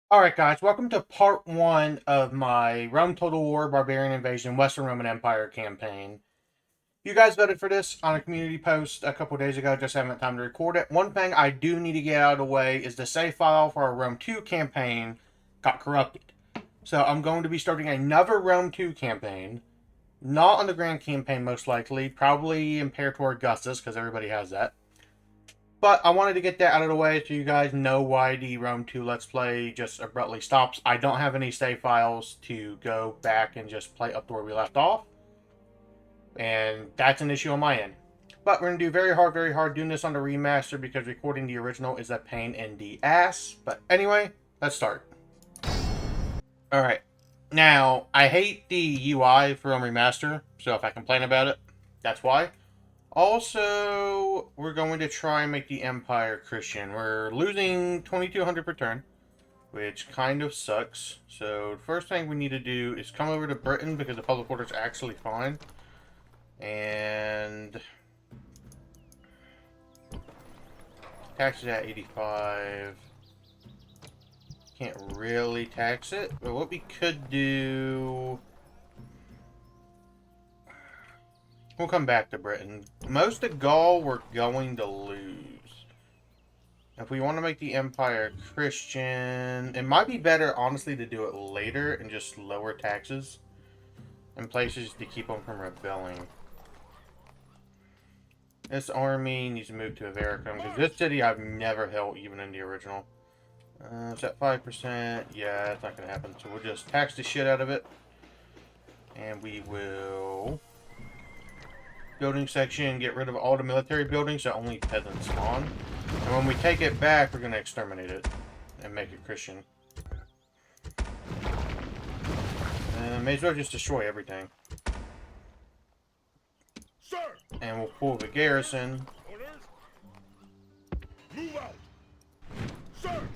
Alright guys, welcome to part 1 of my Rome Total War Barbarian Invasion Western Roman Empire campaign. You guys voted for this on a community post a couple days ago, just haven't had time to record it. One thing I do need to get out of the way is the save file for our Rome 2 campaign got corrupted. So I'm going to be starting another Rome 2 campaign, not on the Grand Campaign most likely, probably Imperator Augustus because everybody has that. But I wanted to get that out of the way so you guys know why the Rome 2 Let's Play just abruptly stops. I don't have any save files to go back and just play up to where we left off. And that's an issue on my end. But we're going to do very hard doing this on the remaster because recording the original is a pain in the ass. But anyway, let's start. Alright. Now, I hate the UI for Rome Remaster, so if I complain about it, that's why. Also, we're going to try and make the Empire Christian. We're losing 2,200 per turn, which kind of sucks. So the first thing we need to do is come over to Britain because the public order is actually fine. And taxes at 85. Can't really tax it, but what we could do... We'll come back to Britain. Most of Gaul we're going to lose. If we want to make the Empire Christian, it might be better, honestly, to do it later and just lower taxes in places to keep them from rebelling. This army needs to move to Avaricum, because this city I've never held, even in the original. It's at 5%. Yeah, it's not going to happen. So we'll just tax the shit out of it. And we will... building section, get rid of all the military buildings so only peasants spawn. And when we take it back, we're going to exterminate it and make it Christian. May as well just destroy everything. Sir. And we'll pull the garrison. Move out. Sir.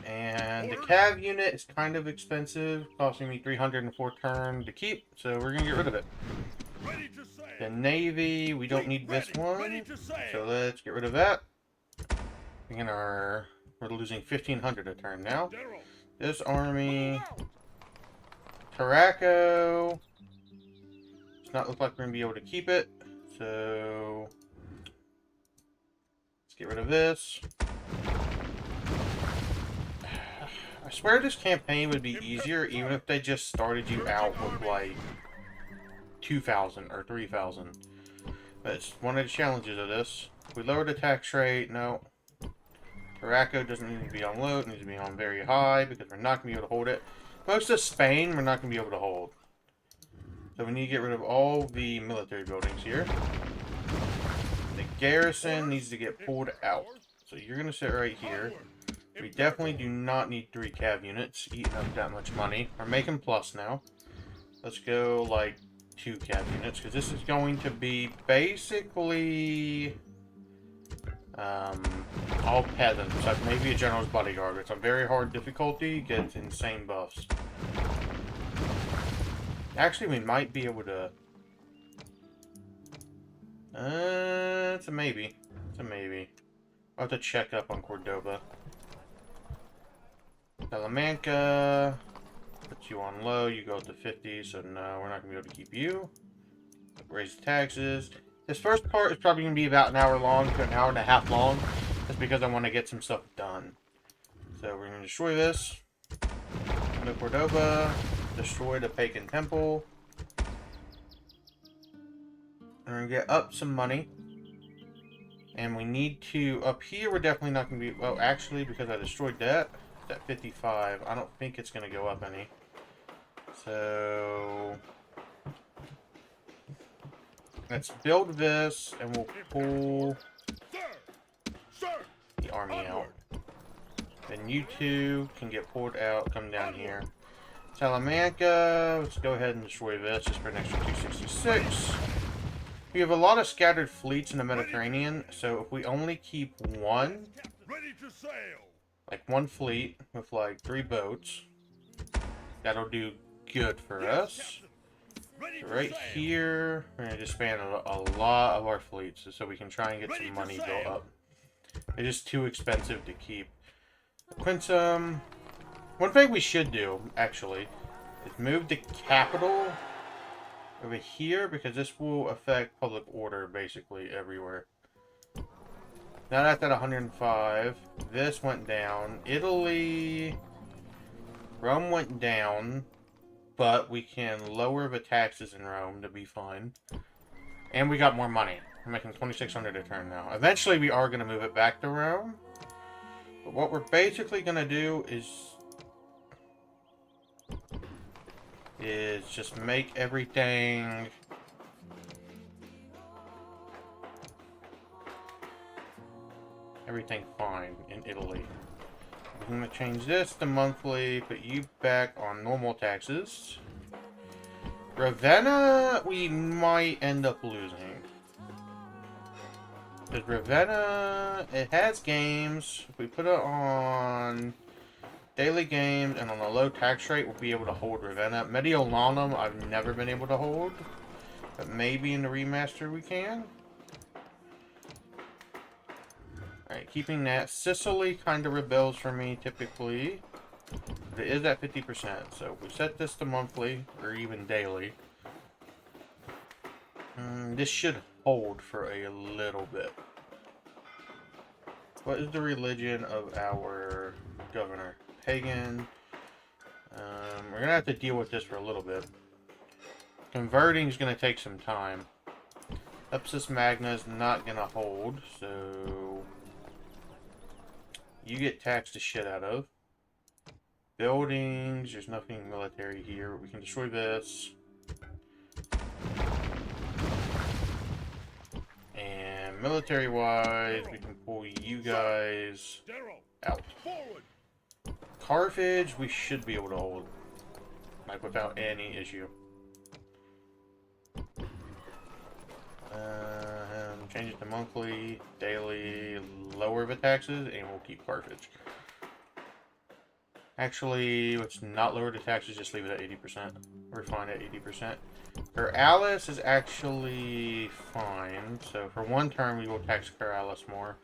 And the cav unit is kind of expensive, costing me 304 turn to keep, so we're going to get rid of it. The Navy, we don't need this one, so let's get rid of that. We're losing 1,500 a turn now. This army, Taraco, does not look like we're going to be able to keep it, so let's get rid of this. I swear this campaign would be easier even if they just started you out with like 2,000 or 3,000. But it's one of the challenges of this. If we lower the tax rate, no. Taraco doesn't need to be on low, it needs to be on very high because we're not going to be able to hold it. Most of Spain, we're not going to be able to hold. So we need to get rid of all the military buildings here. The garrison needs to get pulled out. So you're going to sit right here. We definitely do not need 3 cav units, eating up that much money. We're making plus now. Let's go like 2 cav units, because this is going to be basically all peasants, like maybe a general's bodyguard. It's a very hard difficulty, gets insane buffs. Actually, we might be able to... it's a maybe. It's a maybe. I'll have to check up on Cordoba. Salamanca, put you on low, you go up to 50, so no, we're not going to be able to keep you. Raise the taxes. This first part is probably going to be about an hour long to an hour and a half long, just because I want to get some stuff done. So we're going to destroy this. Go to Cordoba, destroy the pagan temple. We're going to get up some money. And we need to, up here we're definitely not going to be, well actually because I destroyed that. At 55, I don't think it's going to go up any. So let's build this and we'll pull the army out. Then you two can get pulled out, come down here. Salamanca, let's go ahead and destroy this just for an extra 266. We have a lot of scattered fleets in the Mediterranean, so if we only keep one, like one fleet with like 3 boats, that'll do good for us. So right here, we're going to disband a lot of our fleets so we can try and get some money built up. It's just too expensive to keep. Quintum, One thing we should do, actually, is move the capital over here, because this will affect public order basically everywhere. Now that's at 105. This went down. Italy... Rome went down, but we can lower the taxes in Rome to be fine. And we got more money. We're making 2,600 a turn now. Eventually we are going to move it back to Rome. But what we're basically going to do is just make everything fine in Italy. We're going to change this to monthly, put you back on normal taxes. Ravenna, we might end up losing. Because Ravenna, it has games. If we put it on daily games and on a low tax rate, we'll be able to hold Ravenna. Mediolanum, I've never been able to hold. But maybe in the remaster we can. Alright, keeping that. Sicily kind of rebels for me, typically. But it is at 50%, so we set this to monthly, or even daily. This should hold for a little bit. What is the religion of our governor? Pagan. We're going to have to deal with this for a little bit. Converting is going to take some time. Ipsis Magna is not going to hold, so... You get taxed the shit out of. Buildings, there's nothing military here. We can destroy this. And military-wise, we can pull you guys out. Carthage, we should be able to hold. Like, without any issue. Change it to monthly, daily, lower the taxes, and we'll keep Carthage. Actually, let's not lower the taxes, just leave it at 80%. We're fine at 80%. Alice is actually fine. So for one term, we will tax Alice more.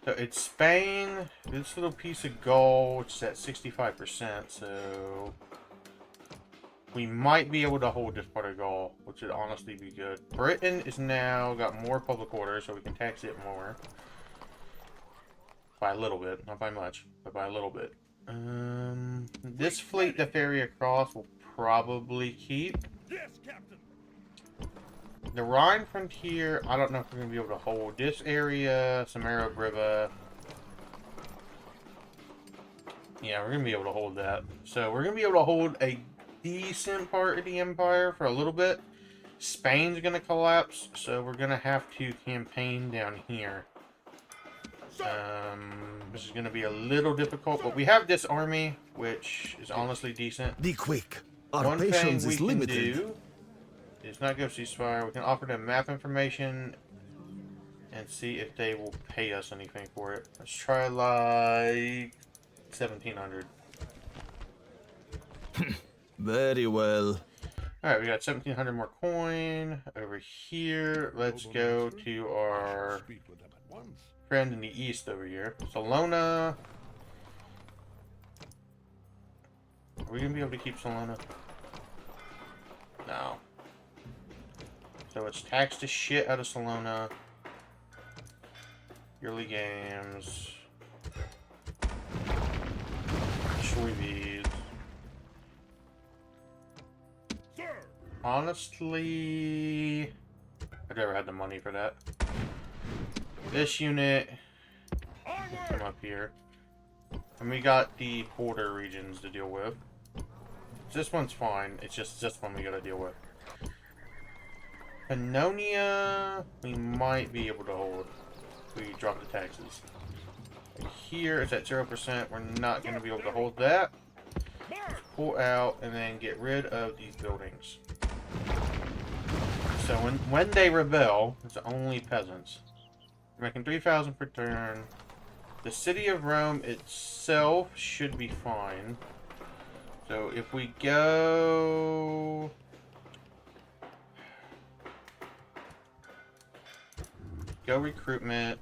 So it's Spain, this little piece of Gaul, which is at 65%, so... We might be able to hold this part of Gaul, which would honestly be good. Britain is now got more public order, so we can tax it more. By a little bit. Not by much, but by a little bit. This fleet to ferry across will probably keep. Yes, Captain. The Rhine frontier, I don't know if we're going to be able to hold. This area, Samara Briva. Yeah, we're going to be able to hold that. So we're going to be able to hold a decent part of the empire for a little bit. Spain's gonna collapse, so we're gonna have to campaign down here. This is gonna be a little difficult, but we have this army, which is honestly decent. Be quick. Our One thing patience we is can limited. do is not go ceasefire. We can offer them map information and see if they will pay us anything for it. Let's try like 1,700. Very well. Alright, we got 1,700 more coin over here. Let's go to our friend in the east over here. Salona. Are we going to be able to keep Salona? No. So let's tax the shit out of Salona. Yearly games. Destroy these. Honestly, I've never had the money for that. This unit will come up here. And we got the border regions to deal with. This one's fine. It's just this one we gotta deal with. Pannonia, we might be able to hold if we drop the taxes. Here it's at 0%. We're not gonna be able to hold that. Let's pull out and then get rid of these buildings. So when they rebel, it's only peasants. We're making 3,000 per turn. The city of Rome itself should be fine. So if we go... Go recruitment,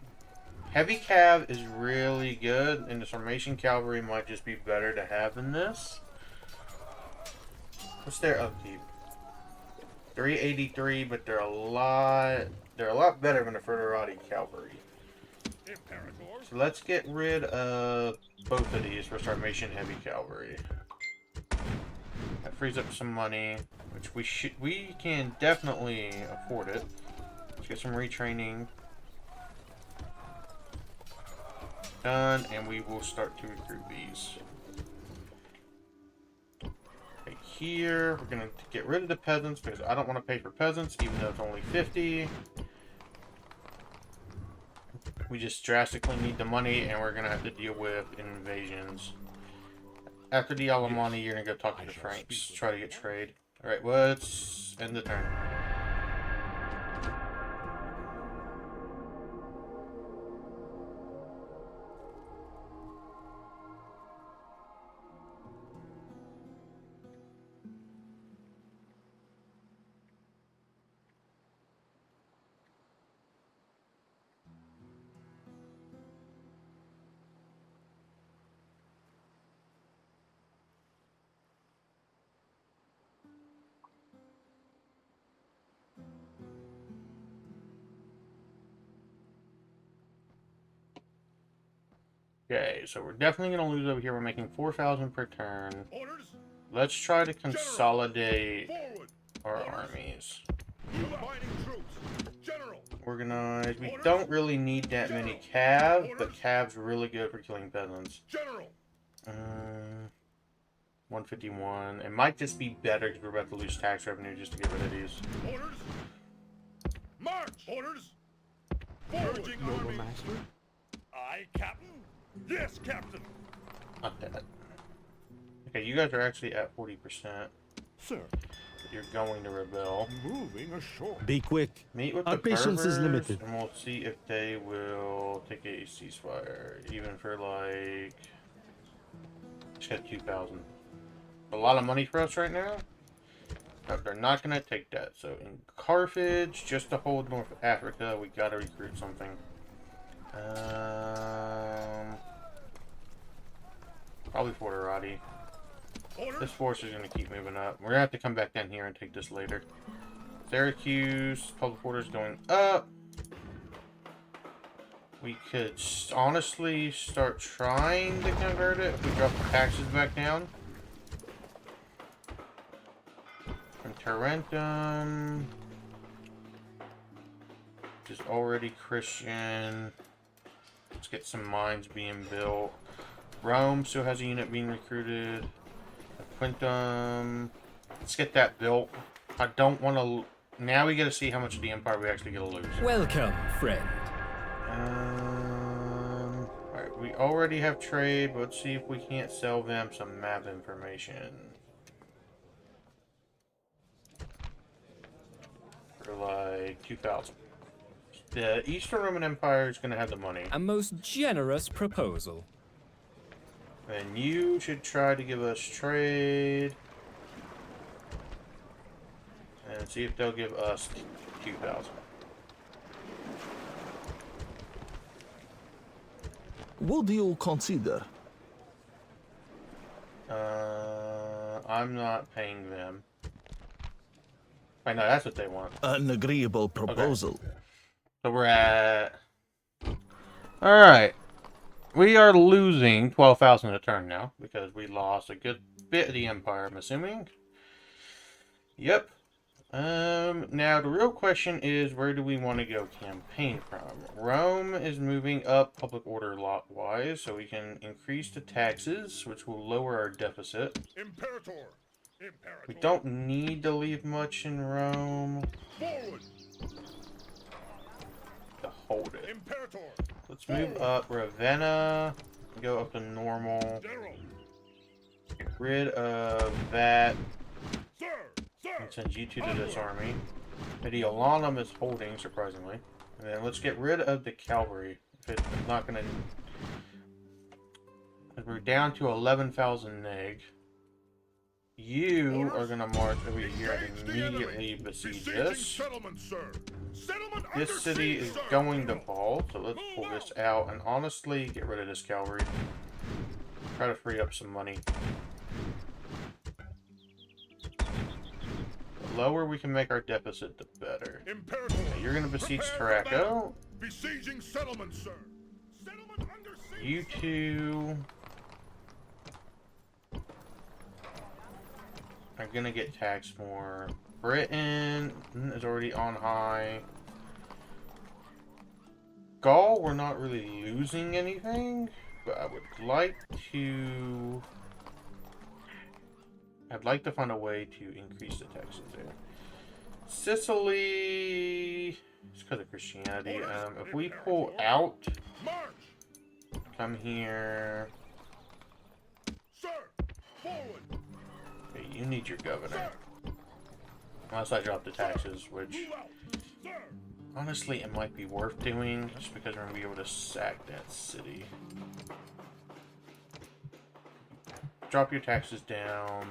Heavy cav is really good, and the formation cavalry might just be better to have than this. What's their upkeep? 383, but they're a lot better than the Federati cavalry. So let's get rid of both of these for Starvation Heavy Cavalry. That frees up some money, which we can definitely afford it. Let's get some retraining done, and we will start to recruit these. Right here, we're gonna get rid of the peasants because I don't want to pay for peasants, even though it's only 50. We just drastically need the money, and we're gonna have to deal with invasions. After the Alemanni, you're gonna go talk to the Franks, try to get trade. Alright, let's end the turn. Okay, so we're definitely going to lose over here. We're making 4,000 per turn. Let's try to consolidate our armies. Organize. We don't really need that many calves, but calves are really good for killing peasants. 151. It might just be better because we're about to lose tax revenue just to get rid of these. March! Orders! Forward, noble master. Aye, Captain. Yes, Captain. Not that. Okay, you guys are actually at 40%. Sir. You're going to rebel. Moving ashore. Be quick. Meet with Our the patience is Berbers, limited. and we'll see if they will take a ceasefire, even for like. Just got 2,000. A lot of money for us right now. No, they're not gonna take that. So in Carthage, just to hold North Africa, we gotta recruit something. Probably Forterati. This force is gonna keep moving up. We're gonna have to come back down here and take this later. Syracuse, public orders going up. We could honestly start trying to convert it if we drop the taxes back down. From Tarentum, which is already Christian. Let's get some mines being built. Rome still has a unit being recruited. Quintum. Let's get that built. I don't want to. Now we get to see how much of the empire we actually get to lose. Welcome, friend. Alright, we already have trade, but let's see if we can't sell them some map information. For like 2,000. The Eastern Roman Empire is going to have the money. A most generous proposal. And you should try to give us trade. And see if they'll give us 2,000. Would you consider? I'm not paying them. I know that's what they want. An agreeable proposal. Okay. So we're at. Alright. We are losing 12,000 a turn now because we lost a good bit of the empire, I'm assuming. Yep. Now the real question is, where do we want to go campaign from? Rome is moving up public order lot-wise, so we can increase the taxes, which will lower our deficit. Imperator. We don't need to leave much in Rome Forward. to hold it. Imperator. Let's move up Ravenna, go up to normal, General. get rid of that, Sir. Sir. and send you two to this army. Mediolanum is holding, surprisingly. And then let's get rid of the cavalry. If it's not going to... We're down to 11,000 neg. You are gonna march over here and immediately besiege this. Settlement, sir. Settlement This under city siege, is sir. going to fall, so let's pull this out and honestly get rid of this cavalry. Try to free up some money. The lower we can make our deficit, the better. Imperator, Now, you're gonna besiege prepare for battle. Taraco. Besieging settlement, sir. Settlement under siege. You two are gonna get taxed more. Britain is already on high. Gaul, we're not really losing anything, but I would like to... I'd like to find a way to increase the taxes there. Sicily, it's because of Christianity. If we pull out, March, come here. sir. Forward, Okay, you need your governor. sir. Unless I drop the taxes, which Move out, sir. honestly it might be worth doing, just because we're gonna be able to sack that city. Drop your taxes down.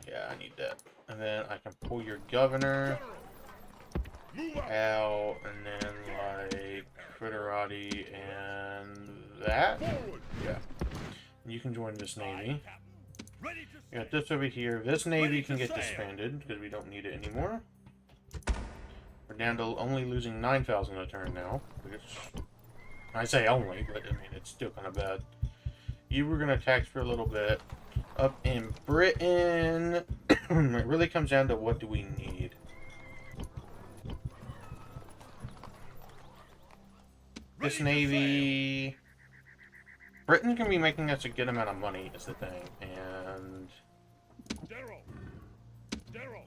Yeah, I need that. And then I can pull your governor General, move out. out, and then like Fritterati and that. Forward, Yeah. And you can join this navy. ready to We got this over here. This navy can get disbanded because we don't need it anymore. We're down to only losing 9,000 a turn now, which I say only, but I mean it's still kind of bad. You were gonna tax for a little bit. Up in Britain, it really comes down to what do we need. This navy, Britain's gonna be making us a good amount of money, is the thing, and General, General.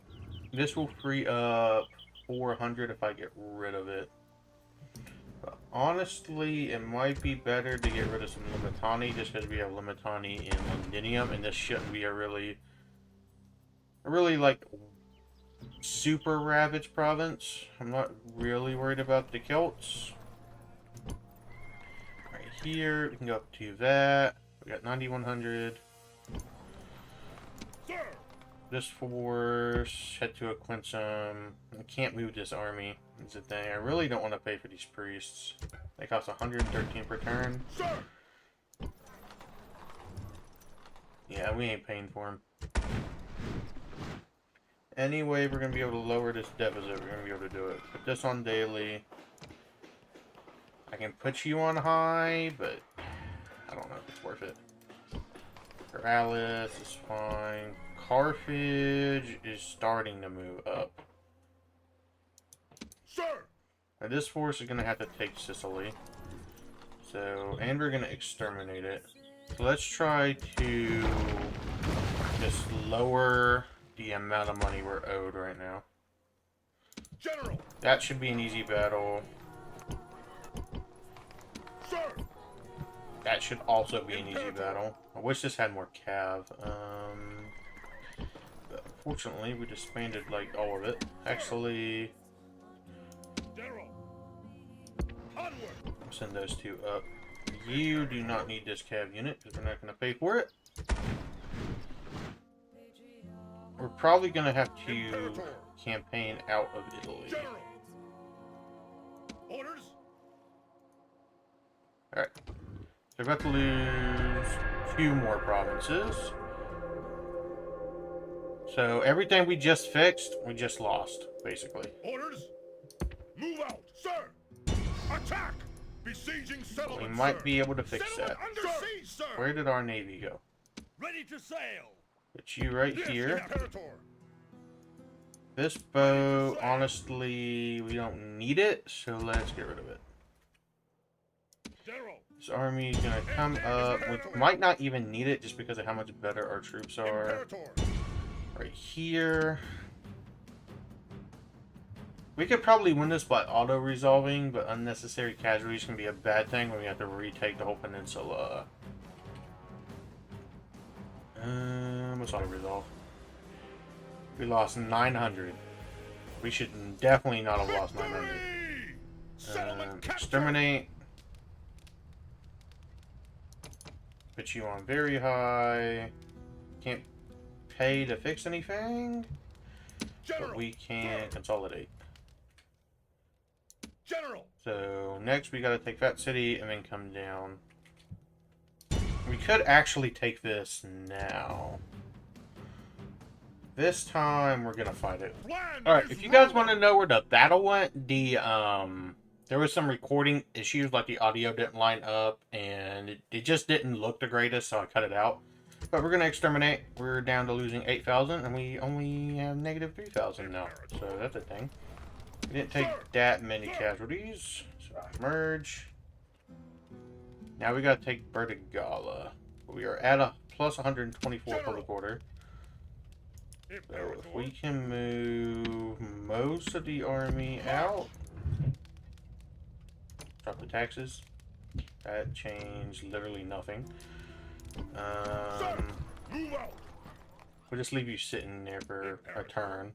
this will free up 400 if I get rid of it. But honestly, it might be better to get rid of some Limitani just because we have Limitani in Londinium, and this shouldn't be a really like super ravaged province. I'm not really worried about the Celts. Right here, we can go up to that. We got 9,100. Sir, This force, head to a Quinsum. I can't move this army. Is the thing. I really don't want to pay for these priests. They cost 113 per turn. sir. Yeah, we ain't paying for them. Anyway, we're gonna be able to lower this deficit. We're gonna be able to do it. Put this on daily. I can put you on high, but I don't know if it's worth it. Corvallis is fine. Carthage is starting to move up. Sir, Now this force is gonna have to take Sicily. So, and we're gonna exterminate it. So let's try to just lower the amount of money we're owed right now. General, That should be an easy battle. sir. That should also be an easy battle. I wish this had more cav. But unfortunately, we disbanded like all of it. Actually, General, onward. send those two up. You do not need this cav unit because we're not going to pay for it. We're probably going to have to Imperator. campaign out of Italy. General. Orders. Alright. So we're about to lose 2 more provinces. So everything we just fixed, we just lost, basically. Orders. Move out, sir. Attack. Besieging settlement. We might sir. be able to fix Settlement that. under siege, sir. Where did our navy go? Ready to sail. Put you right Yes, here. Imperator. This bow, honestly, we don't need it, so let's get rid of it. General. This army's gonna come up. We might not even need it just because of how much better our troops are. Imperator. Right here. We could probably win this by auto-resolving, but unnecessary casualties can be a bad thing when we have to retake the whole peninsula. Let's auto-resolve. We lost 900. We should definitely not have lost 900. Victory! Settlement captured. Exterminate. Put you on very high. Can't pay to fix anything, but we can consolidate. General. So next we gotta take that city and then come down. We could actually take this now. This time we're gonna fight it. Alright, if you guys want to know where the battle went, there was some recording issues, like the audio didn't line up and it just didn't look the greatest, so I cut it out. But we're gonna exterminate. We're down to losing 8,000 and we only have negative 3,000 now, so that's a thing. We didn't take that many casualties, so merge. Now we gotta take Bertigala. We are at a plus 124 public order. So if we can move most of the army out, drop the taxes. That changed literally nothing. We'll just leave you sitting there for a turn.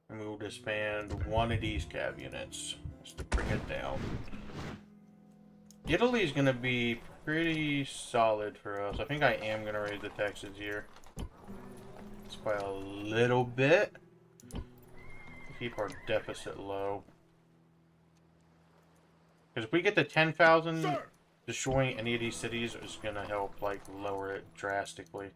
And we will disband one of these cav units just to bring it down. Italy is going to be pretty solid for us. I think I am going to raise the taxes here. It's by a little bit. Keep our deficit low. Because if we get to 10,000, destroying any of these cities is going to help, like, lower it drastically.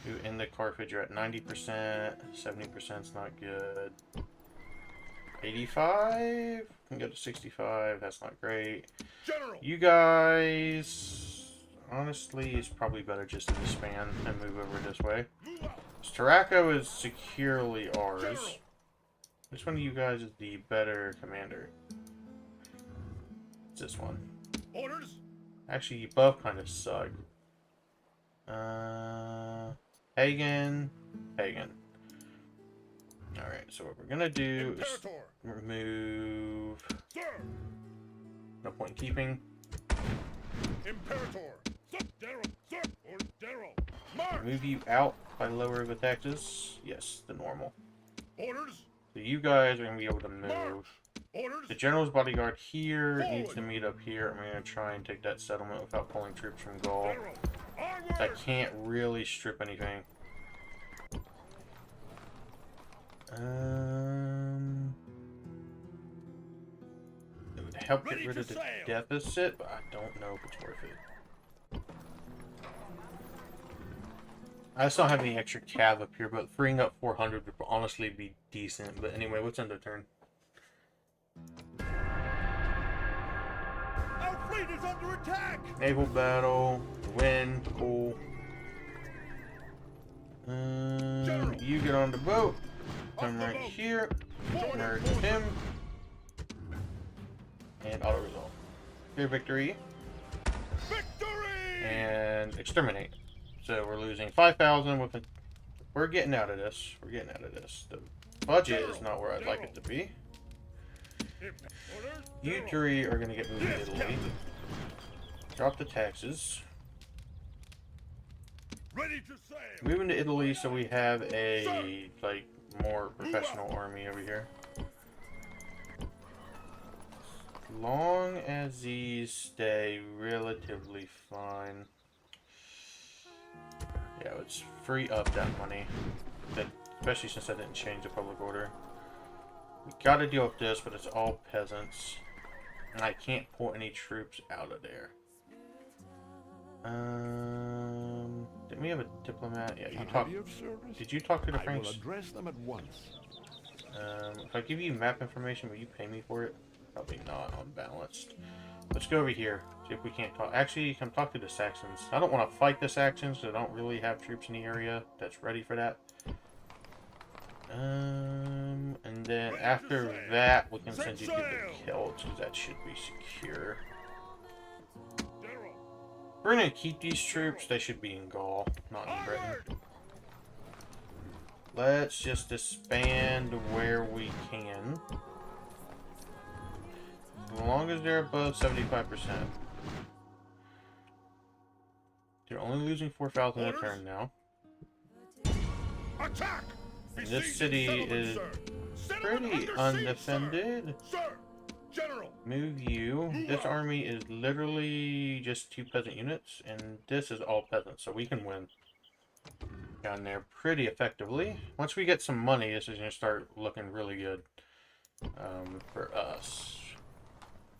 You in the Carthage, you're at 90%. 70% is not good. 85? Can go to 65. That's not great. You guys, honestly, it's probably better just to disband and move over this way. Tarraco is securely ours. Which one of you guys is the better commander? It's this one. Orders. Actually, you both kind of suck. Pagan. Alright, so what we're gonna do is remove... No point in keeping. Imperator. Move you out by lower the taxes. Yes, the normal. Orders. So you guys are gonna be able to move. Orders. The general's bodyguard here needs to meet up here. I'm gonna try and take that settlement without pulling troops from Gaul. I can't really strip anything. It would help get rid of the deficit, but I don't know if it's worth it. I just don't have any extra cav up here, but freeing up 400 would honestly be decent. But anyway, what's end of turn? Our fleet is under attack. Naval battle, win, cool. You get on the boat. Come right here. Merge him. And auto resolve. Clear victory. Victory! And exterminate. So we're losing 5,000 with it. We're getting out of this. We're getting out of this. The budget is not where I'd like it to be. You three are going to get moved to Italy. Drop the taxes. Ready to sail. Moving to Italy so we have a, like, more professional army over here. As long as these stay relatively fine. Yeah, let's free up that money. Especially since I didn't change the public order. We gotta deal with this, but it's all peasants. And I can't pull any troops out of there. Didn't we have a diplomat? Yeah, you talked. Did you talk to the French? I will address them at once. If I give you map information, will you pay me for it? Probably not, unbalanced. Let's go over here, see if we can't talk. Actually, come talk to the Saxons. I don't want to fight the Saxons, so I don't really have troops in the area that's ready for that. And then after that, we can send you to the Celts, because that should be secure. We're going to keep these troops. They should be in Gaul, not in Britain. Let's just disband where we can. As long as they're above 75%. They're only losing 4,000 a turn now. Attack! And this city is pretty undefended. General. Move you. This army is literally just 2 peasant units, and this is all peasants, so we can win down there pretty effectively. Once we get some money, this is going to start looking really good for us.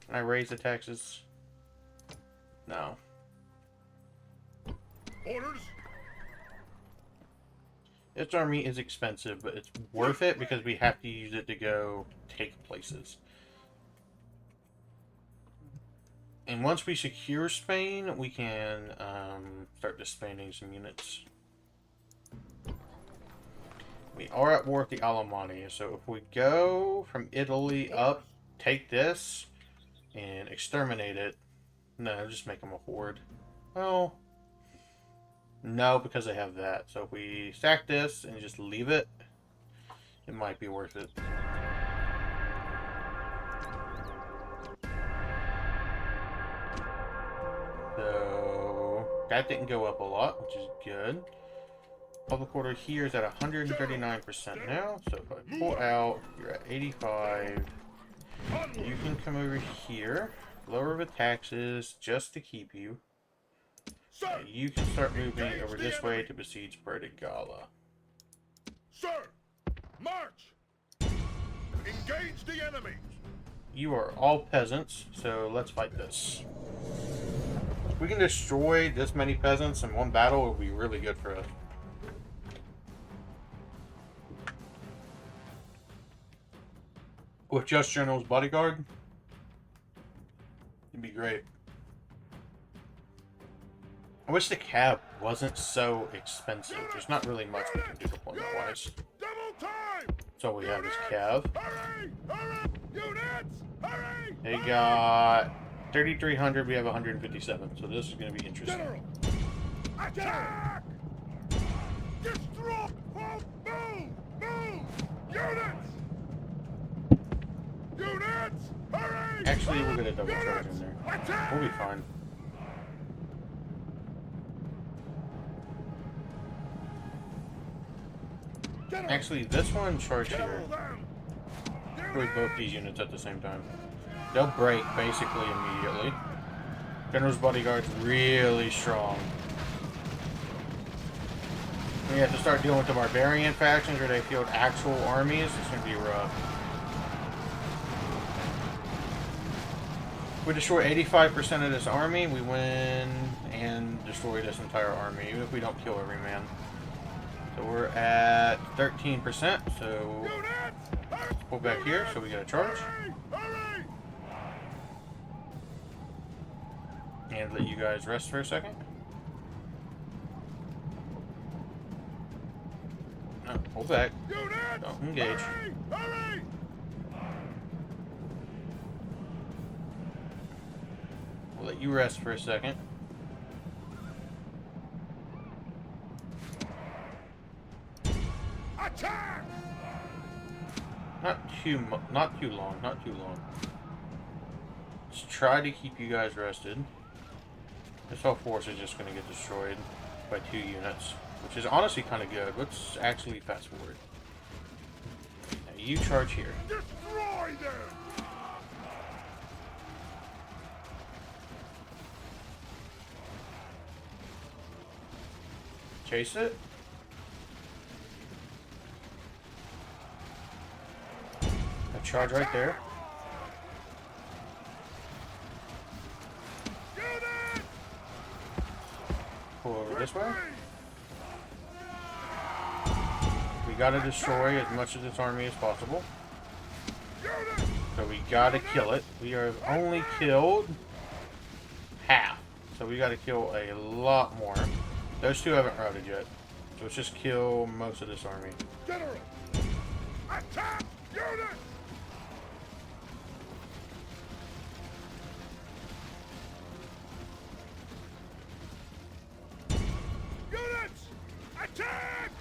Can I raise the taxes? No. Orders. This army is expensive, but it's worth it because we have to use it to go take places. And once we secure Spain, we can start disbanding some units. We are at war with the Alemanni, so if we go from Italy up, take this, and exterminate it, no, just make them a horde. Well, no, because they have that. So if we stack this and just leave it, it might be worth it. So that didn't go up a lot, which is good. Public order here is at 139% now. So if I pull out, you're at 85. You can come over here, lower the taxes just to keep you. Sir. You can start moving over this way to besiege Bertigala. Sir. March. Engage the enemy. You are all peasants, so let's fight this. If we can destroy this many peasants in one battle, it will be really good for us. With just General's bodyguard, it'd be great. I wish the cab wasn't so expensive. There's not really much we can do deployment-wise. Double time. That's all we have is cav. Hurry! Hurry! Units! Hurry! They got 3,300, we have 157, so this is going to be interesting. General! Attack! Destroy! Move! Move! Units! Units! Hurry! Actually, we'll get a double charge in there. Attack! We'll be fine. General! Actually, this one charge here. Kill them! With both these units at the same time. They'll break basically immediately. General's bodyguard's really strong. We have to start dealing with the barbarian factions where they field actual armies. It's going to be rough. If we destroy 85% of this army, we win and destroy this entire army, even if we don't kill every man. So we're at 13%, so let's pull back here so we get a charge. And let you guys rest for a second. No, pull back. Don't engage. We'll let you rest for a second. Attack! Not too long. Just try to keep you guys rested. This whole force is just going to get destroyed by 2 units, which is honestly kind of good. Let's actually fast forward. Now you charge here. Destroy them! Chase it. A charge right there. Pull over this way. We gotta destroy as much of this army as possible. So we gotta kill it. We have only killed half. So we gotta kill a lot more. Those 2 haven't routed yet. So let's just kill most of this army. General! Attack! Units! Units! Attack!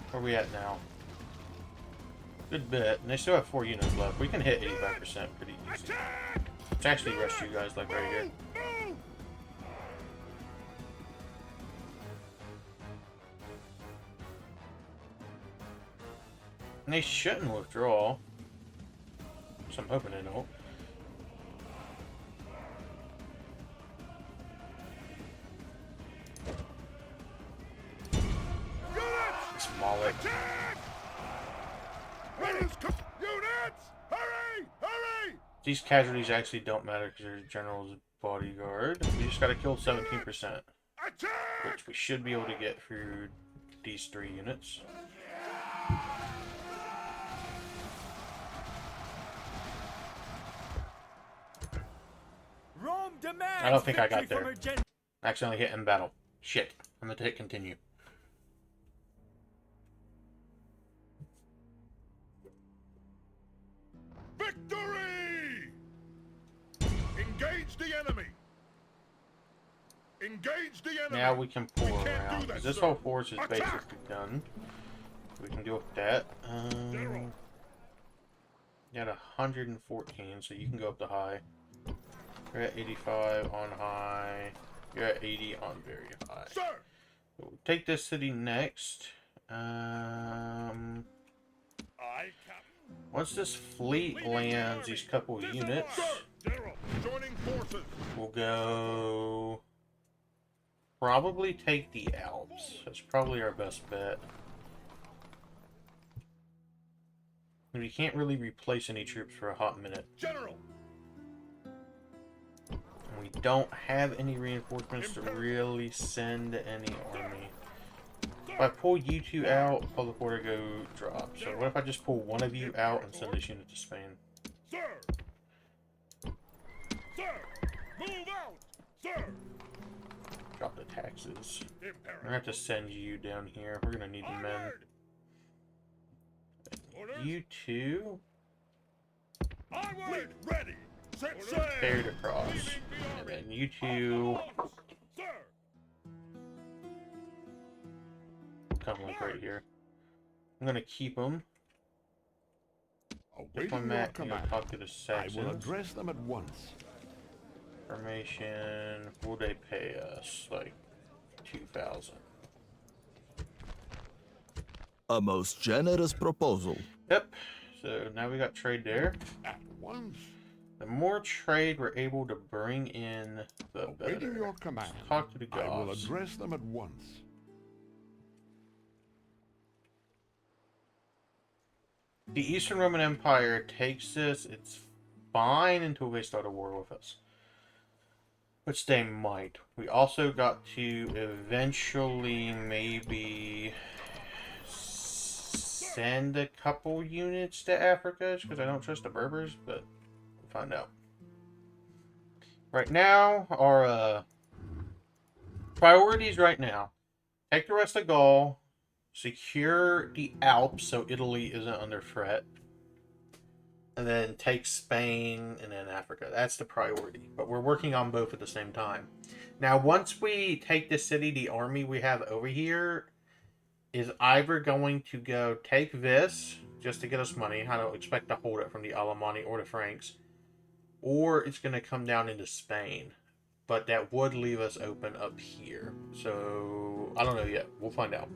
Where are we at now? Good bit. And they still have 4 units left. We can hit 85% pretty easy. Attack! Let's actually rush you guys like right here. Move! And they shouldn't withdraw. So I'm hoping they don't. Smaller. Units! Hurry! Hurry! These casualties actually don't matter because they're general's bodyguard. We just gotta kill 17%, Attack! which we should be able to get through these 3 units. Rome demands I don't think I got victory from there. her gen- Accidentally hit in battle. Shit. I'm gonna hit continue. Victory! Engage the enemy! Engage the enemy! Now we can pull We can't do around. that, 'Cause this sir. whole force is Attack! basically done. We can deal with that. General. You got 114, so you can go up to high. You're at 85 on high. You're at 80 on very high. Sir! So we'll take this city next. I, Captain. Once this fleet Leading the lands army. these couple Disembark. units, Sir! General, joining forces. we'll go probably take the Alps. That's probably our best bet. We can't really replace any troops for a hot minute. General! We don't have any reinforcements to really send any army. If I pull you two out, public order go drop. So what if I just pull one of you out and send this unit to Spain? Sir! Sir! Move out! Sir! Drop the taxes. We're Imperator. gonna have to send you down here. We're gonna need the men. Onward! Orders? You two Onward! Ready! Set sail! ferried across. Leading the And army. then you two Sir! come like right here. I'm gonna keep them. Awaiting your Diplomat, you command. talk to the I will Saxons. address them at once. Formation. Will they pay us like 2,000? A most generous proposal. Yep. So now we got trade there. At once. The more trade we're able to bring in, the Awaiting better. your command. Let's talk to the I will Goths. address them at once. The Eastern Roman Empire takes this. It's fine until they start a war with us. Which they might. We also got to eventually maybe send a couple units to Africa, because I don't trust the Berbers, but we'll find out. Right now, our priorities right now. Take the rest of Gaul. Secure the Alps so Italy isn't under threat. And then take Spain and then Africa. That's the priority. But we're working on both at the same time. Now, once we take this city, the army we have over here is either going to go take this just to get us money. I don't expect to hold it from the Alemanni or the Franks. Or it's going to come down into Spain. But that would leave us open up here. So, I don't know yet. We'll find out.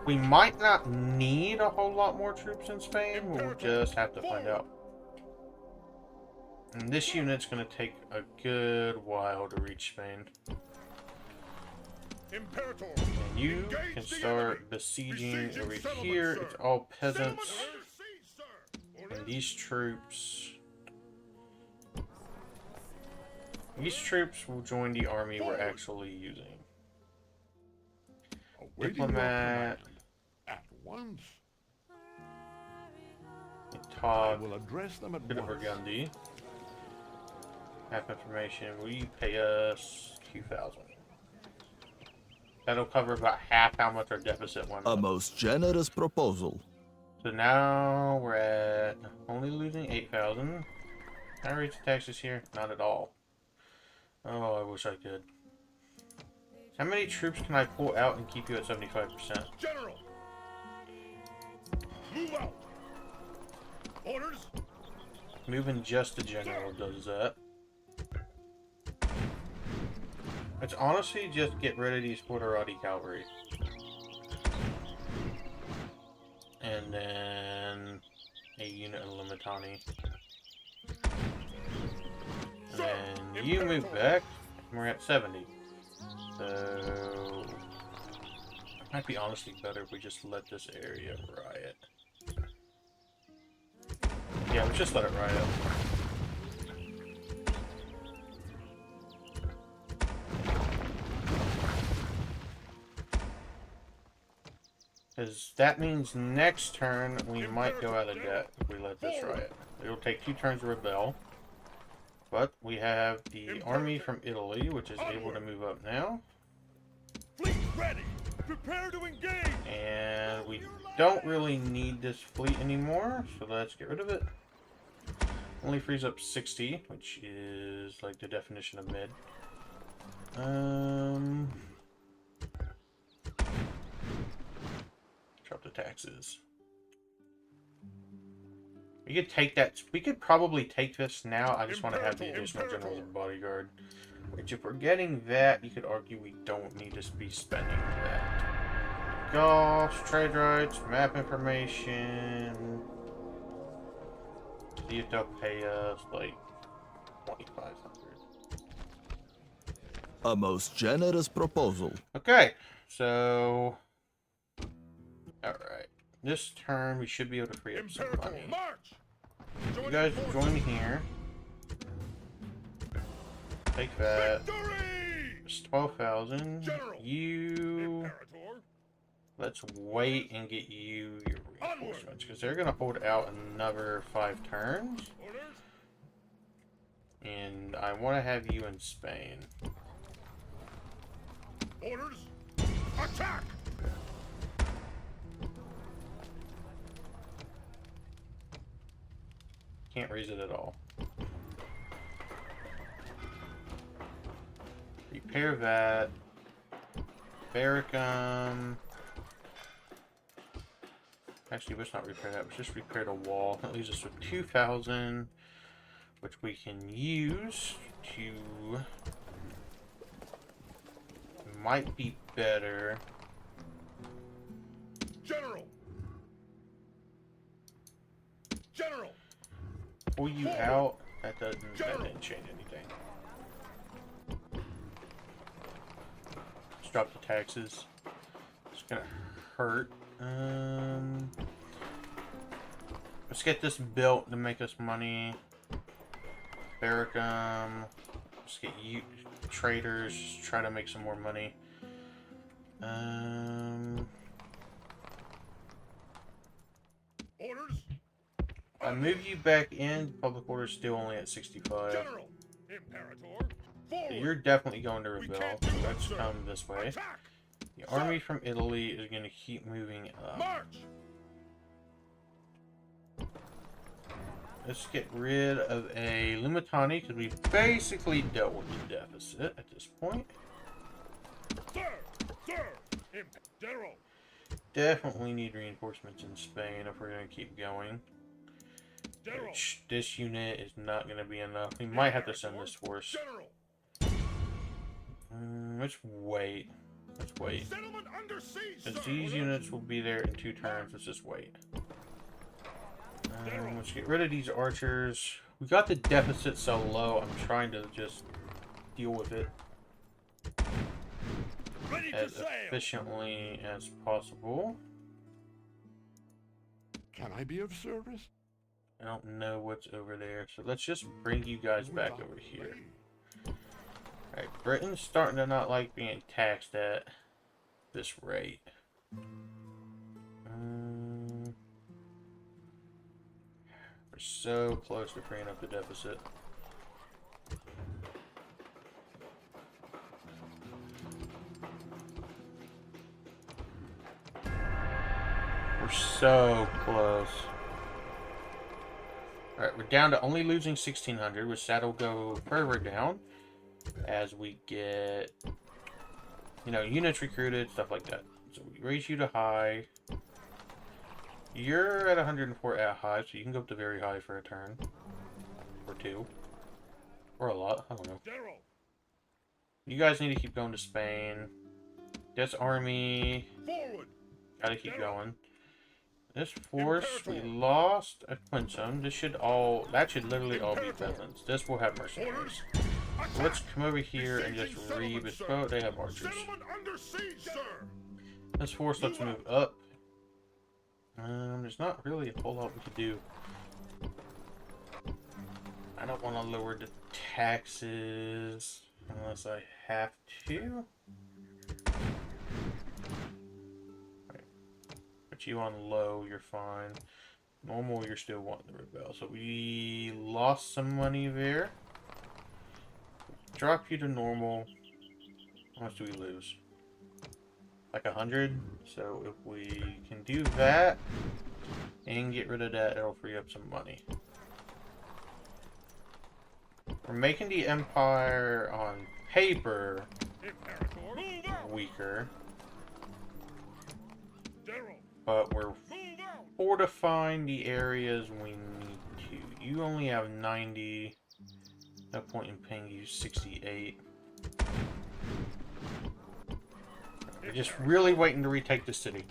We might not need a whole lot more troops in Spain. We'll just have to find out. And this unit's going to take a good while to reach Spain. Imperator! And you Engage can the start enemy. besieging Besieging over settlements, here. sir. It's all peasants. Settlements under siege, sir. And Orders? these troops will join the army we're actually using. Awaiting your Diplomat. command. At once. I Talk will address them at to the once. Burgundy. Map information. Will you pay us 2,000? That'll cover about half how much our deficit went A up. most generous proposal. So now we're at only losing 8,000. Can I raise the taxes here? Not at all. Oh, I wish I could. How many troops can I pull out and keep you at 75%? General! Move out! Orders? Moving just the general does that. Let's honestly just get rid of these Quarterati cavalry. and then a unit of Limitani. And then you move back, and we're at 70. So it might be honestly better if we just let this area riot. Yeah, let's just let it riot. Because that means next turn we might go out of debt if we let this riot. It'll take 2 turns to rebel. But we have the army from Italy, which is able to move up now. Fleet ready. Prepare to engage. And we don't really need this fleet anymore, so let's get rid of it. Only frees up 60, which is like the definition of mid. Drop the taxes. We could take that. We could probably take this now. I just want to have the additional generals and bodyguard. Which, if we're getting that, you could argue we don't need to be spending that. Golf, trade rights, map information. See if they'll pay us like 2,500. A most generous proposal. Okay, so alright. This turn we should be able to free up some Imperator, money. march. You guys join here. Take that. Victory! It's 12,000. General. You. Imperator. Let's wait and get you your reinforcements because they're gonna hold out another 5 turns. Orders. And I want to have you in Spain. Orders. Attack. Can't raise it at all. Repair that. Barricum. Actually, let's not repair that. Let's just repair the wall. That leaves us with 2,000, which we can use to. Might be better. General. General. Pull you out. That didn't change anything. Let's drop the taxes. It's gonna hurt. Let's get this built to make us money. Barricum. Let's get you traders. Just try to make some more money. Orders. I move you back in. Public order's still only at 65. General. Imperator. So Forward. you're definitely going to We rebel. can't So do that, let's sir. come this way. Attack. The army from Italy is going to keep moving up. March. Let's get rid of a Limitani because we basically dealt with the deficit at this point. Sir. Sir. General. Definitely need reinforcements in Spain if we're going to keep going. General. Which this unit is not going to be enough. We might have to send this force. General. Let's wait. Let's wait. Settlement under siege, Because sir. these units will be there in 2 turns. Let's just wait. Let's get rid of these archers. We got the deficit so low, I'm trying to just deal with it Ready to as sail. efficiently as possible. Can I be of service? I don't know what's over there, so let's just bring you guys back over here. Alright, Britain's starting to not like being taxed at this rate. We're so close to freeing up the deficit. We're so close. Alright, we're down to only losing 1,600, which that'll go further down as we get, you know, units recruited, stuff like that. So we raise you to high. You're at 104 at high, so you can go up to very high for a turn. Or 2. Or a lot, I don't know. General. You guys need to keep going to Spain. This army, Forward. gotta keep going. This force, we lost a Quinsum. This should all, that should literally all be peasants. This will have mercenaries. So let's come over here and just re-bespoke. They have archers. This force, let's move up. There's not really a whole lot we could do. I don't want to lower the taxes unless I have to. Put you on low, you're fine. Normal, you're still wanting to rebel. So we lost some money there. Drop you to normal. How much do we lose? Like 100. So if we can do that and get rid of that, it'll free up some money. We're making the empire on paper weaker, but we're fortifying the areas we need to. You only have 90. No point in paying you 68. We're just really waiting to retake the city.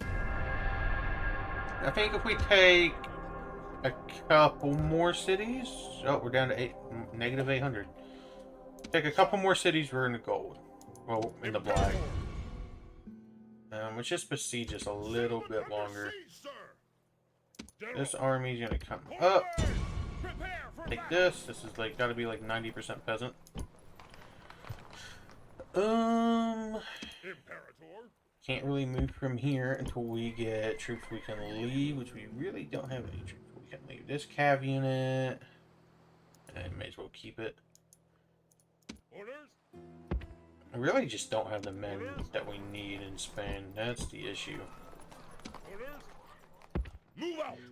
I think if we take a couple more cities... Oh, we're down to negative 800. Take a couple more cities, we're in the gold. Well, in the black. Let's just besiege us a little bit longer. This army's gonna come up. Take this. This is like gotta be like 90% peasant. Can't really move from here until we get troops we can leave, which we really don't have any troops we can leave. This cav unit, and may as well keep it. I really just don't have the men that we need in Spain. That's the issue.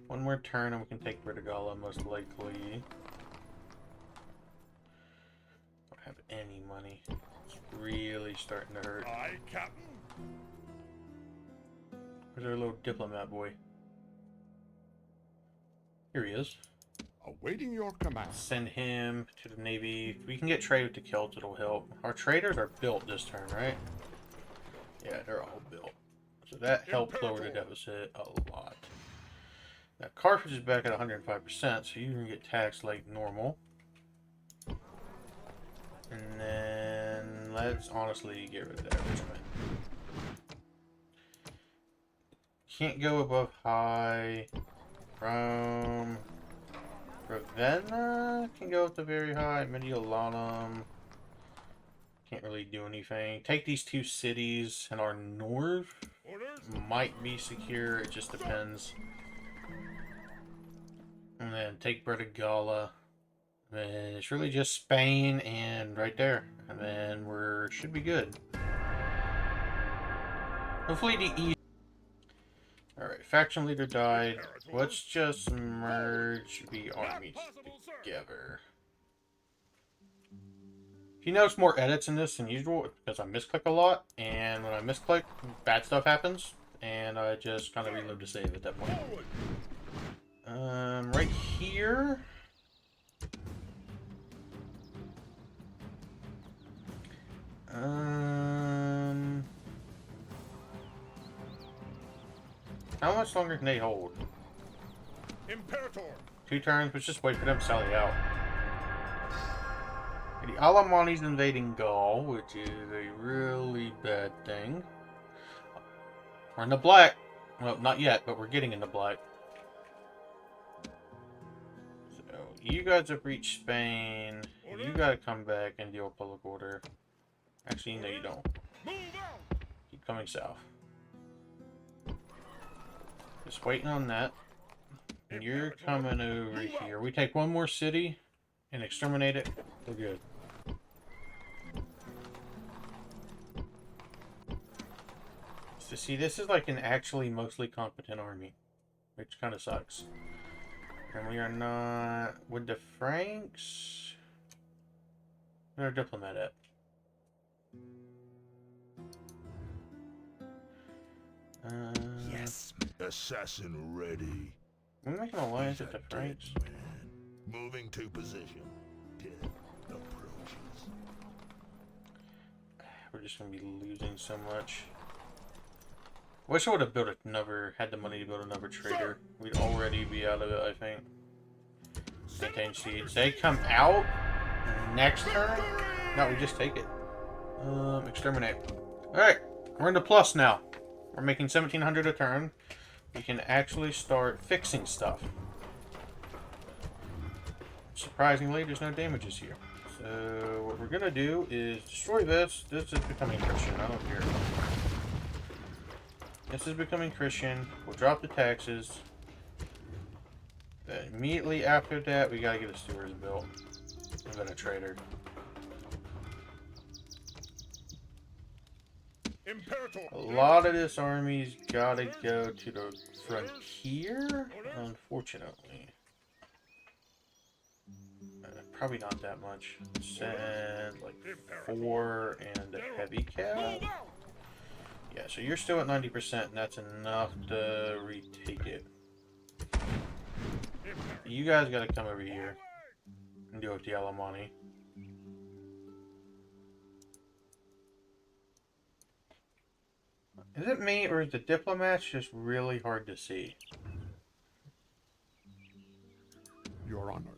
One more turn and we can take Vertigala, most likely. Don't have any money. It's really starting to hurt. Aye, Captain. Where's our little diplomat boy? Here he is. Awaiting your command. Send him to the Navy. If we can get trade with the Celts, it'll help. Our traders are built this turn, right? Yeah, they're all built. So that helped lower the deficit a lot. Now, Carthage is back at 105%, so you can get taxed like normal. And then let's honestly get rid of that regiment. Can't go above high. Rome. Ravenna can go up to very high. Mediolanum. Can't really do anything. Take these two cities, and our north might be secure. It just depends. And then take Breda-Gala. And it's really just Spain and right there. And then we're should be good. Hopefully the East. Alright, faction leader died. Let's just merge the armies together. If you notice more edits in this than usual, it's because I misclick a lot. And when I misclick, bad stuff happens. And I just kind of reload to save at that point. Right here. How much longer can they hold? Imperator. 2 turns, but just wait for them to sally out. The Alemanni's invading Gaul, which is a really bad thing. We're in the black. Well, not yet, but we're getting in the black. So, you guys have reached Spain. You gotta come back and deal with public order. Actually, no, you don't. Keep coming south. Just waiting on that. And you're coming over here. We take one more city and exterminate it. We're good. So see, this is like an actually mostly competent army, which kind of sucks. And we are not with the Franks. Where's our diplomat at? Yes. Assassin ready. We make an alliance with the Franks. Moving to position. Death approaches. We're just gonna be losing so much. Wish I would have built another, had the money to build another trader. We'd already be out of it, I think. Maintain seeds. They come out next turn? No, we just take it. Exterminate. Alright, we're into plus now. We're making 1,700 a turn. We can actually start fixing stuff. Surprisingly, there's no damages here. So, what we're gonna do is destroy this. This is becoming Christian, I don't care. This is becoming Christian. We'll drop the taxes. Then immediately after that, we gotta get a sewers built. And then a trader. Imperator. A lot of this army's gotta go to the frontier, unfortunately. Probably not that much. Send like 4 and a heavy cap. Yeah, so you're still at 90%, and that's enough to retake it. You guys gotta come over here and deal with the Alamani. Is it me, or is the diplomats just really hard to see? Your Honor.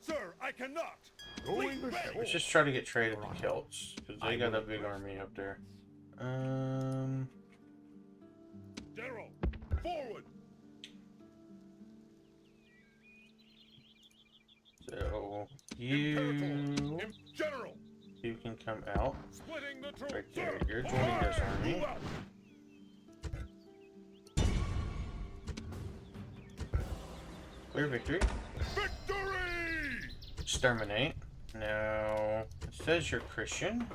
Sir, I cannot. Going Lead back. Let's just try to get traded to Celts, because they got a big army up there. General, forward. So, General, you can come out. splitting the troops. Right there. Sir, You're joining this army. move out. Clear victory. Victory! Exterminate. Now, it says you're Christian.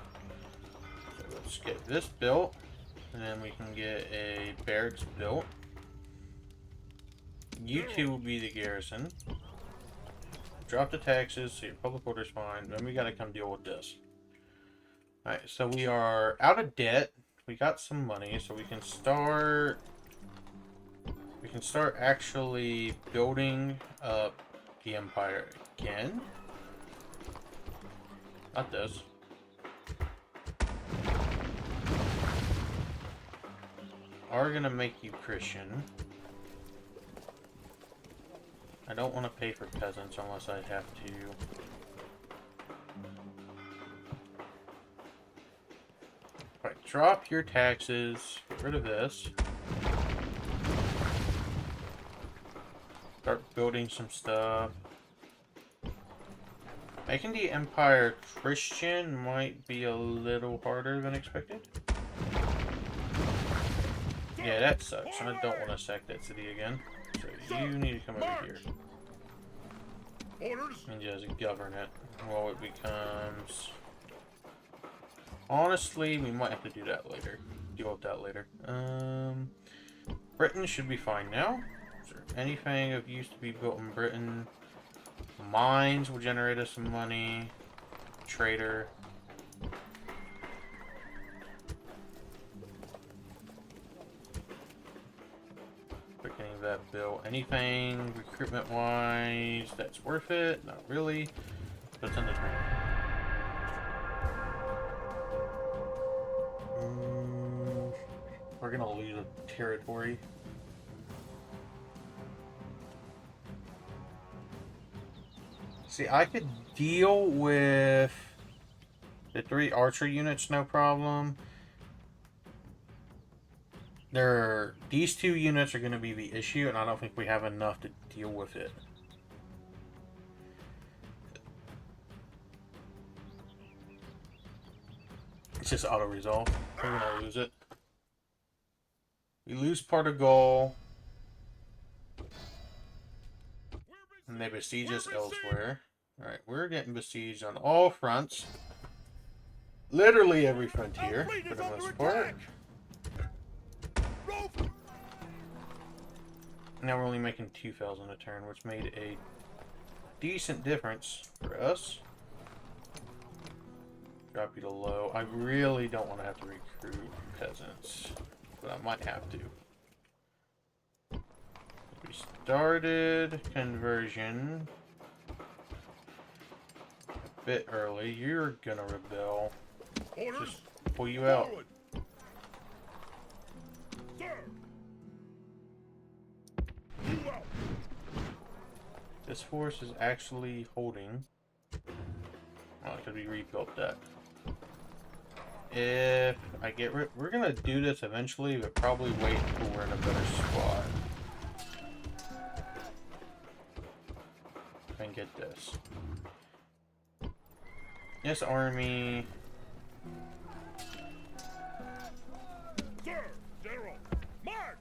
So let's get this built. And then we can get a barracks built. You two will be the garrison. Drop the taxes so your public order's fine. Then we gotta come deal with this. Alright, so we are out of debt. We got some money, so we can start... We can start actually building up the empire again. Not this. Are gonna make you Christian. I don't want to pay for peasants unless I have to. Alright, drop your taxes. Get rid of this. Start building some stuff. Making the empire Christian might be a little harder than expected. Yeah, that sucks. I don't want to sack that city again. So you need to come over here. Orders. And just govern it while it becomes... Honestly, we might have to do that later. Deal with that later. Britain should be fine now. Is there anything of use to be built in Britain? Mines will generate us some money. Trader. Getting that built. Anything recruitment wise that's worth it? Not really. But it's in the turn. We're gonna lose a territory. See, I could deal with the 3 archer units, no problem. These 2 units are going to be the issue, and I don't think we have enough to deal with it. It's just auto-resolve. We're going to lose it. We lose part of Gaul. And they besiege us elsewhere. Alright, we're getting besieged on all fronts. Literally every frontier, for the most part. Now we're only making 2,000 a turn, which made a decent difference for us. Drop you to low. I really don't want to have to recruit peasants, but I might have to. We started conversion. bit early. You're gonna rebel. Orders. Just pull you out. Forward. Sir. Move out. This force is actually holding. Oh, because we rebuilt that. If I get rid, we're gonna do this eventually, but probably wait until we're in a better spot. And get this. This army. Sir. General. March.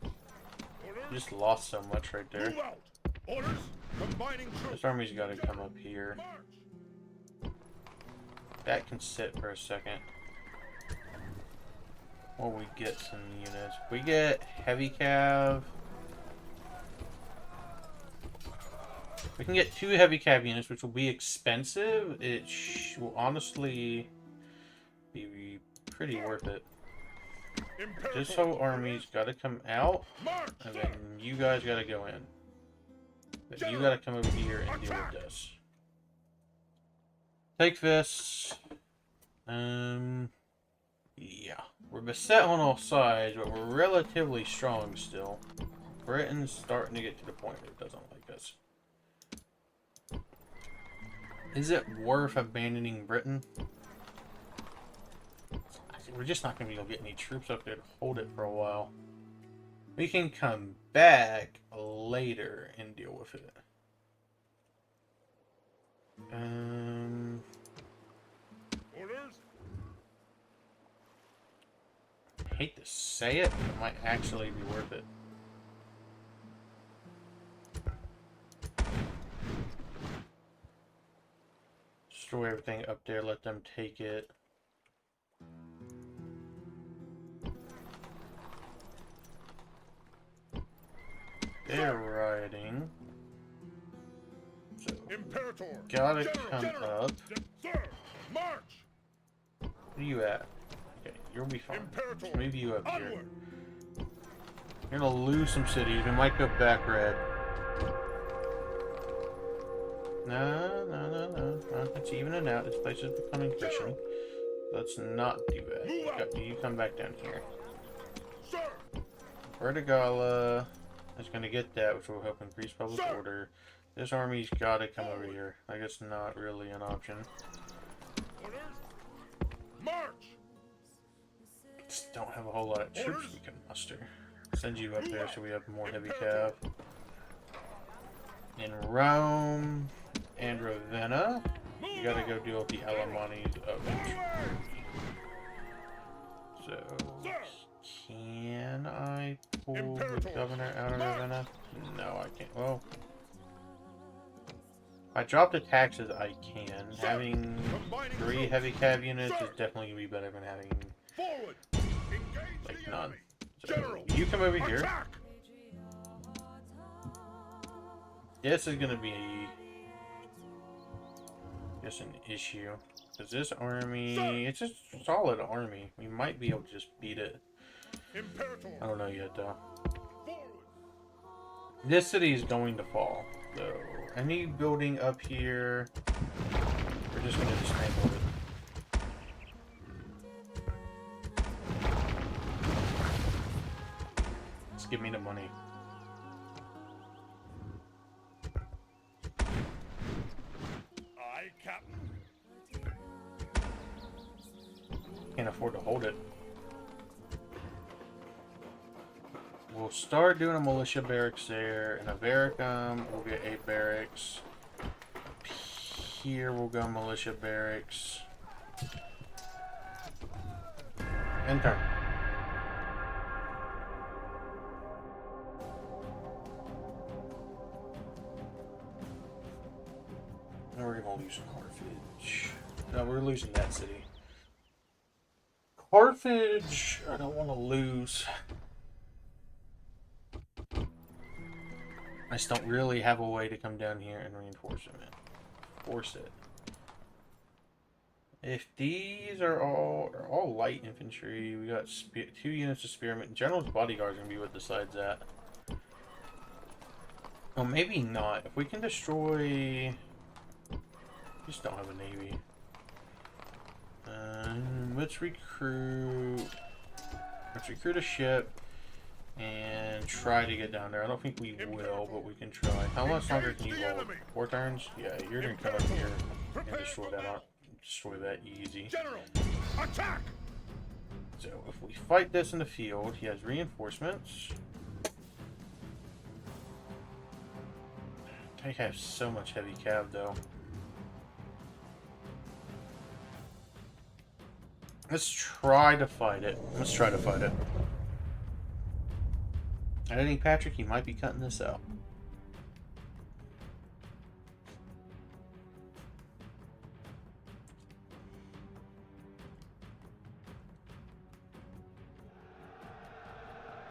Orders. Just lost so much right there. Move out. Orders. Combining troops. This army's got to come up here. March. That can sit for a second. While we get some units. We get heavy cav. We can get 2 heavy cav units, which will be expensive. It will honestly be pretty worth it. This whole army's got to come out, and then you guys got to go in. But you got to come over here and deal with this. Take this. Yeah. We're beset on all sides, but we're relatively strong still. Britain's starting to get to the point where it doesn't like us. Is it worth abandoning Britain? We're just not going to be able to get any troops up there to hold it for a while. We can come back later and deal with it. Orders. I hate to say it, but it might actually be worth it. Destroy everything up there, let them take it. They're rioting. So, Imperator. gotta General, come up. Sir. March. Where are you at? Okay, you'll be fine. Imperator. Let's move you up here. Onward. You're gonna lose some cities. We might go back red. No. It's evening out. This place is becoming Christian. Let's not do that. You come back down here. Sir. Vertigala is gonna get that, which will help increase public order. This army's gotta come over here. Like, it's not really an option. Orders. March. Just don't have a whole lot of troops we can muster. Send you up there so we have more heavy cav. In Rome and Ravenna, you gotta go deal with the Alemanni's of it. So, can I pull the governor out of Ravenna? No, I can't. Well, if I drop the taxes, I can. Having 3 heavy cav units is definitely gonna be better than having Forward. like Engage the none. enemy. So, General. you come over here. Attack. This is gonna be just an issue. Because this army, it's just a solid army. We might be able to just beat it. Imperator. I don't know yet though. Forward. This city is going to fall. So any building up here, we're just gonna dismantle it. Just give me the money. Aye, Captain. Can't afford to hold it. We'll start doing a militia barracks there. In Avaricum, we'll get 8 barracks. Up here, we'll go militia barracks. And turn. And we're gonna lose Carthage. No, we're losing that city. Carthage, I don't want to lose. I just don't really have a way to come down here and reinforce it. Force it. If these are all light infantry, we got 2 units of spearmen. General's bodyguards are gonna be what the side's at. Oh, maybe not. If we can destroy, we just don't have a navy. Let's recruit. Let's recruit a ship and try to get down there. I don't think we will, but we can try. How much longer can you hold? 4 turns? Yeah, you're gonna come up here and destroy that easy. General, attack! So if we fight this in the field, he has reinforcements. They have so much heavy cav though. Let's try to fight it. Let's try to fight it. I think Patrick, he might be cutting this out.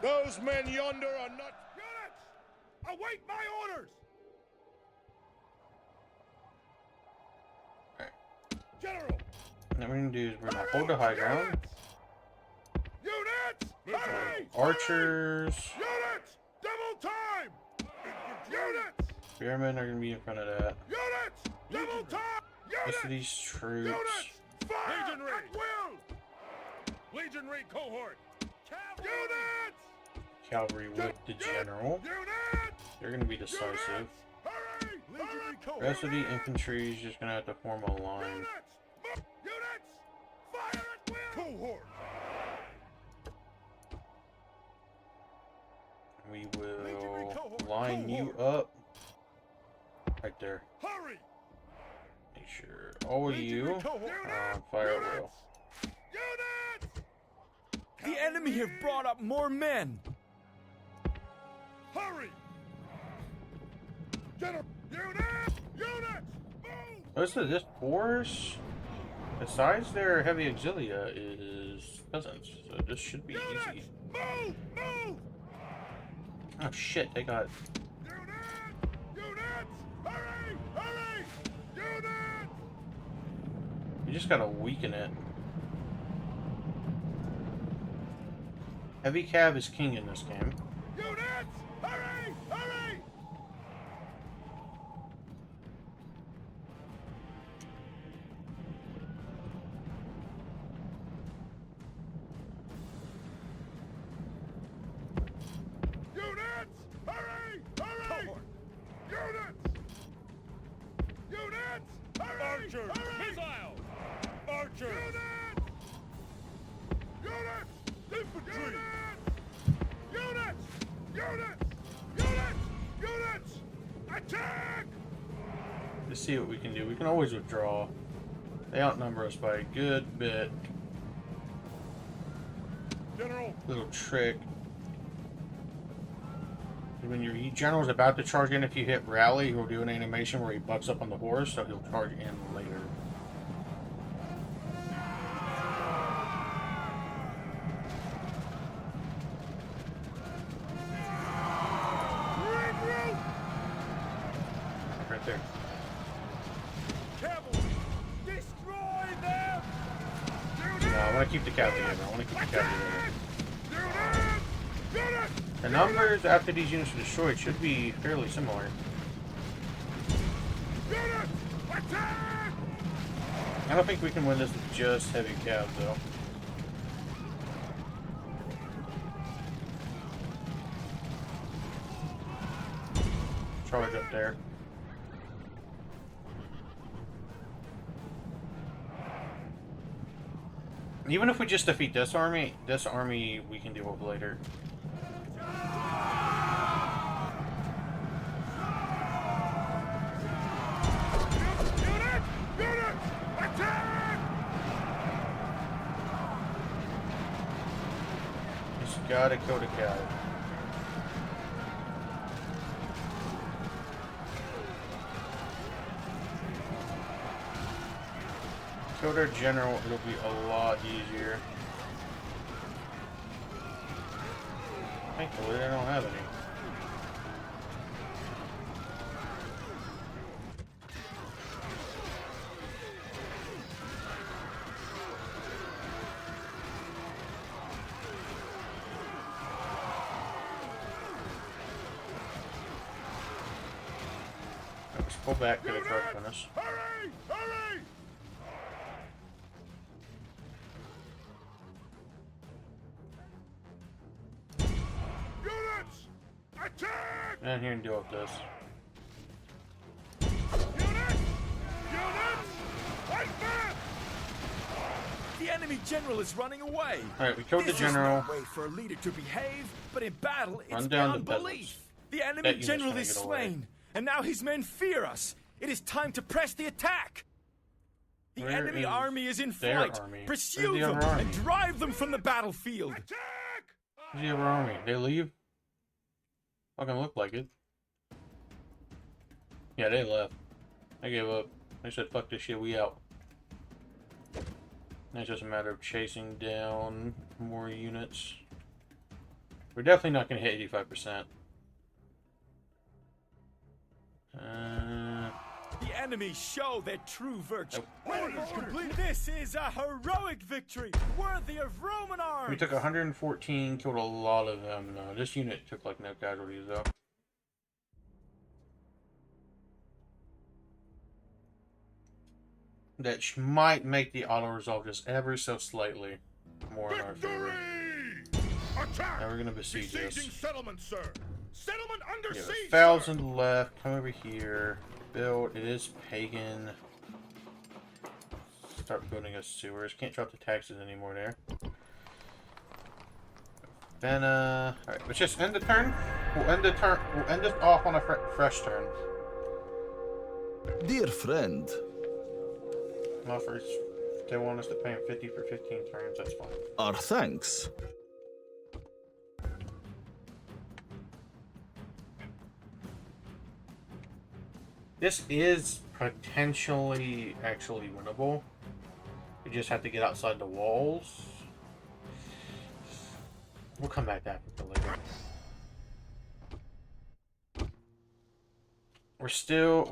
Those men yonder are not... Units! Await my orders! Alright. General! What we're gonna do is we're gonna hold the high ground. Units! Hurry! Archers. Units! Double time! Units! Spearmen are gonna be in front of that. Units! Double time! Rest of Units! these troops. Units! Fire! Legionary! At will! Legionary cohort! Units! Cavalry with the general. Units! They're gonna be decisive. Hurry! Legionary cohort! Rest of the infantry is just gonna have to form a line. Units! Units! Fire at will! Cohort! We will line you up right there. Hurry! Make sure all of you fire at will. Units! The enemy have brought up more men. Hurry! General! Units! Units! Move! Most of this force, besides their heavy auxilia, is peasants, so this should be Units! easy. Move! Move! Oh shit, they got... Units! Units! Hurry! Hurry! Units! You just gotta weaken it. Heavy cav is king in this game. Units! Hurry! Hurry! Units! Hurry! Hurry! Units! Units! Hurry! Archers! Hurry! Missiles! Archers! Units! Units! Infantry! Units! Units! Units! Units! Attack! Let's see what we can do. We can always withdraw. They outnumber us by a good bit. General! Little trick. When your general's about to charge in, if you hit rally, he'll do an animation where he bucks up on the horse, so he'll charge in later. Right there. Cavalry! Destroy them! No, I want to keep the cav together. I want to keep the cav together. Units! The numbers after these units are destroyed should be fairly similar. Units! Attack! I don't think we can win this with just heavy cav, though. Charge up there. Even if we just defeat this army we can deal with later. Units! Units! Attack! Just gotta kill the cav. Kill their general, it'll be a lot easier. Thankfully, they don't have any. Let's pull back to the correct finish. Hurry! Hurry! down here and deal with this. Units! Units! Fight back! The enemy general is running away. Alright, we killed the This general. is no way for a leader to behave, but in battle, it's Run down beyond the peasants. belief. The That enemy unit's general gonna is get away. slain, and now his men fear us. It is time to press the attack. The Where enemy is army is in their flight. army? Pursue Where's the them other army? and drive them from the battlefield. Attack! Where's the other army? They leave? Fucking look like it. Yeah, they left. They gave up. They said, fuck this shit, we out. And it's just a matter of chasing down more units. We're definitely not going to hit 85%. The enemy show their true virtue. Orders complete! This is a heroic victory, worthy of Roman arms. We took 114, killed a lot of them. No, this unit took like no casualties though. That might make the auto resolve just ever so slightly more in our favor. Victory! Attack! Now we're gonna besiege Besieging this. settlement, sir. Settlement under We have siege, 1,000 left. Come over here. Build. It is pagan. Start building us sewers. Can't drop the taxes anymore there. Then, alright, let's just end the turn. We'll end the turn. We'll end this off on a fresh turn. Dear friend, Well, first, if they want us to pay them 50 for 15 turns, that's fine. our thanks. This is potentially actually winnable. We just have to get outside the walls. We'll come back to Africa later.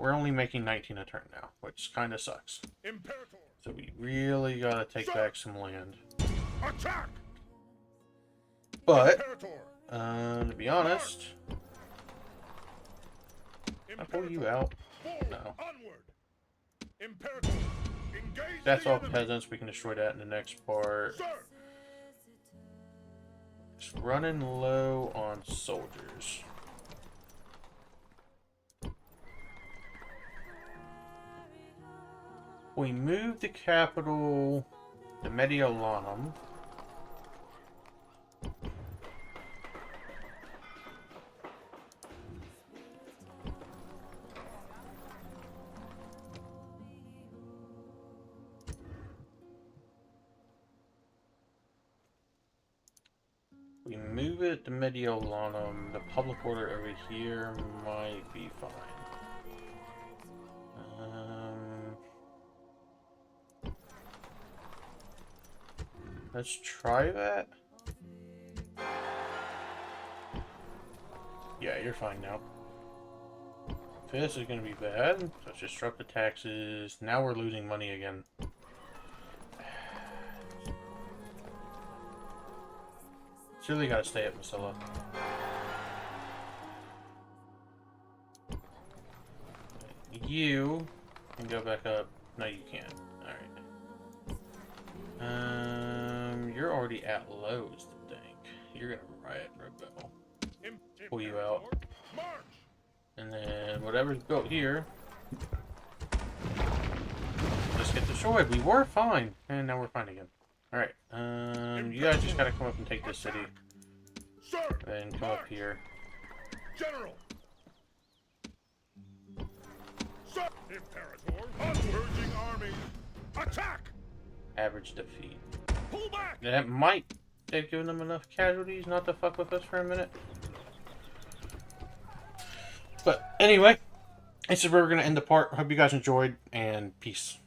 We're only making 19 a turn now, which kind of sucks. Imperator! So we really gotta take back some land. Attack! But, Imperator! to be honest, I pull you out. Forward, No. onward! Imperator! Engage That's the all enemy. peasants. We can destroy that in the next part. Sir! Just running low on soldiers. We moved the capital to Mediolanum. We move it to Mediolanum. The public order over here might be fine. Let's try that. Yeah, you're fine now. This is gonna be bad. Let's just drop the taxes. Now we're losing money again. Really gotta stay at Masilla. You can go back up. No, you can't. Alright. You're already at lows, I think. You're gonna riot rebel. Pull you out. March! And then whatever's built here just get destroyed. We were fine. And now we're fine again. Alright. You guys just gotta come up and take this city. Sir! Then come up here. General! Sir! Imperator! Converging armies! Attack! Average defeat. Pull back! That might have given them enough casualties not to fuck with us for a minute. But anyway, this is where we're going to end the part. Hope you guys enjoyed, and peace.